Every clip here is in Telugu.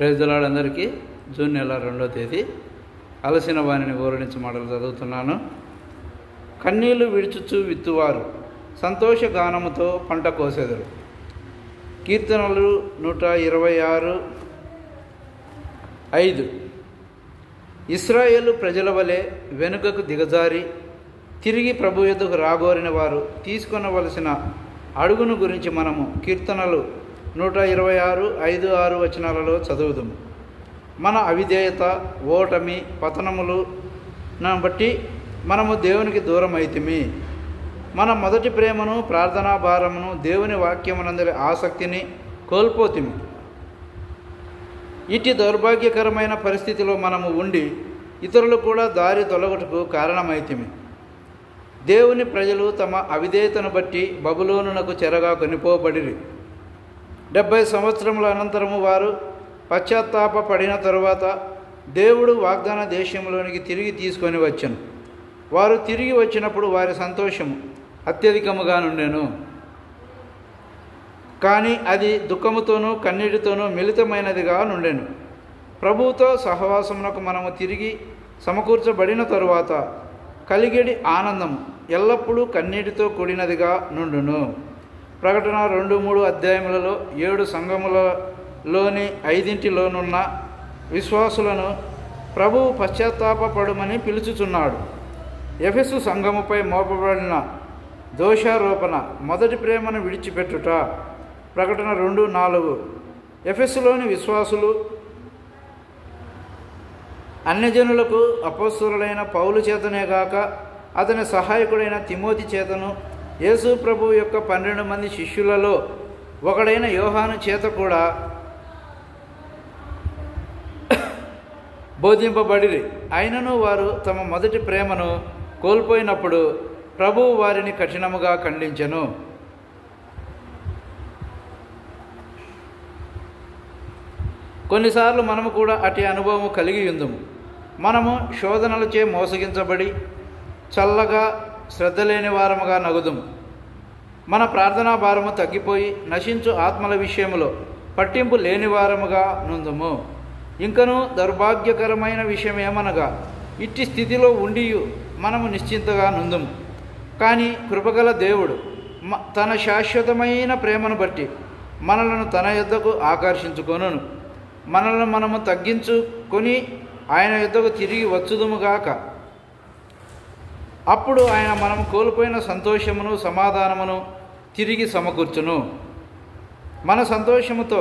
ప్రైజ్ ది లార్డ్ అందరికీ. జూన్ నెల 2వ తేదీ అలసిన వాణిని ఊరడించి మాటలు చదువుతున్నాను. కన్నీళ్లు విడుచుచు విత్తువారు సంతోష గానముతో పంట కోసెదరు. కీర్తనలు 126:5. ఇశ్రాయేలు ప్రజల వలె వెనుకకు దిగజారి తిరిగి ప్రభు యొద్దకు రాగోరిన వారు తీసుకొనవలసిన అడుగును గురించి మనము కీర్తనలు 126:5-6 వచనాలలో చదువుదాము. మన అవిధేయత, ఓటమి, పతనములను బట్టి మనము దేవునికి దూరం అయితిమి. మన మొదటి ప్రేమను, ప్రార్థనా భారమును, దేవుని వాక్యమునందరి ఆసక్తిని కోల్పోతిమి. ఇటు దౌర్భాగ్యకరమైన పరిస్థితిలో మనము ఉండి ఇతరులు కూడా దారి తొలగుటకు కారణమైతిమి. దేవుని ప్రజలు తమ అవిధేయతను బట్టి బబులోనునకు చెరగా కొనిపోబడిరి. 70 సంవత్సరముల అనంతరము వారు పశ్చాత్తాప పడిన తరువాత దేవుడు వాగ్దాన దేశంలోనికి తిరిగి తీసుకొని వచ్చెను. వారు తిరిగి వచ్చినప్పుడు వారి సంతోషము అత్యధికముగా నుండెను. కానీ అది దుఃఖముతోనూ కన్నీటితోనూ మిళితమైనదిగా నుండెను. ప్రభువుతో సహవాసమునకు మనము తిరిగి సమకూర్చబడిన తరువాత కలిగేడి ఆనందము ఎల్లప్పుడూ కన్నీటితో కూడినదిగా నుండును. ప్రకటన 2-3 అధ్యాయములలో 7 సంఘములలోని 5లోనున్న విశ్వాసులను ప్రభువు పశ్చాత్తాపపడుమని పిలుచుచున్నాడు. ఎఫెసు సంఘముపై మోపబడిన దోషారోపణ మొదటి ప్రేమను విడిచిపెట్టుట. ప్రకటన 2:4. ఎఫెసులోని విశ్వాసులు అన్యజనులకు అపోస్తలుడైన పౌలు చేతనే గాక అతని సహాయకుడైన తిమోతి చేతను యేసు ప్రభువు యొక్క 12 మంది శిష్యులలో ఒకడైన యోహాను చేత కూడా బోధింపబడిరి. అయినను వారు తమ మొదటి ప్రేమను కోల్పోయినప్పుడు ప్రభువు వారిని కఠినముగా ఖండించెను. కొన్నిసార్లు మనము కూడా అట్టి అనుభవము కలిగి ఉందుము. మనము శోధనలచే మోసగించబడి చల్లగా శ్రద్ధ లేని వారముగా నగుదుము. మన ప్రార్థనా భారము తగ్గిపోయి నశించు ఆత్మల విషయములో పట్టింపు లేని వారముగా నుందుము. ఇంకనూ దౌర్భాగ్యకరమైన విషయం ఏమనగా ఇట్టి స్థితిలో ఉండి మనము నిశ్చింతగా నుందుము. కానీ కృపగల దేవుడు తన శాశ్వతమైన ప్రేమను బట్టి మనలను తన యొద్దకు ఆకర్షించుకొనును. మనలను మనము తగ్గించుకొని ఆయన యొద్దకు తిరిగి వచ్చుదుముగాక. అప్పుడు ఆయన మనము కోల్పోయిన సంతోషమును, సమాధానమును తిరిగి సమకూర్చును. మన సంతోషముతో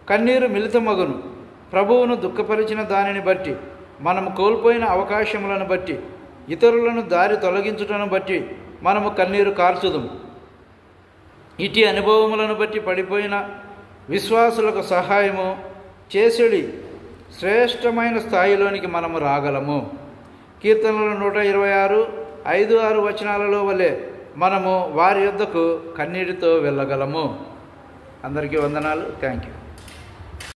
కన్నీరు మిళితమగును. ప్రభువును దుఃఖపరిచిన దానిని బట్టి, మనము కోల్పోయిన అవకాశములను బట్టి, ఇతరులను దారి తొలగించుటను బట్టి మనము కన్నీరు కార్చుదుము. ఇటీ అనుభవములను బట్టి పడిపోయిన విశ్వాసులకు సహాయము చేసిడి శ్రేష్టమైన స్థాయిలోనికి మనము రాగలము. కీర్తనలు 126:5-6 వచనాలలో వలె మనము వారి యొద్దకు కన్నీటితో వెళ్ళగలము. అందరికీ వందనాలు. Thank you.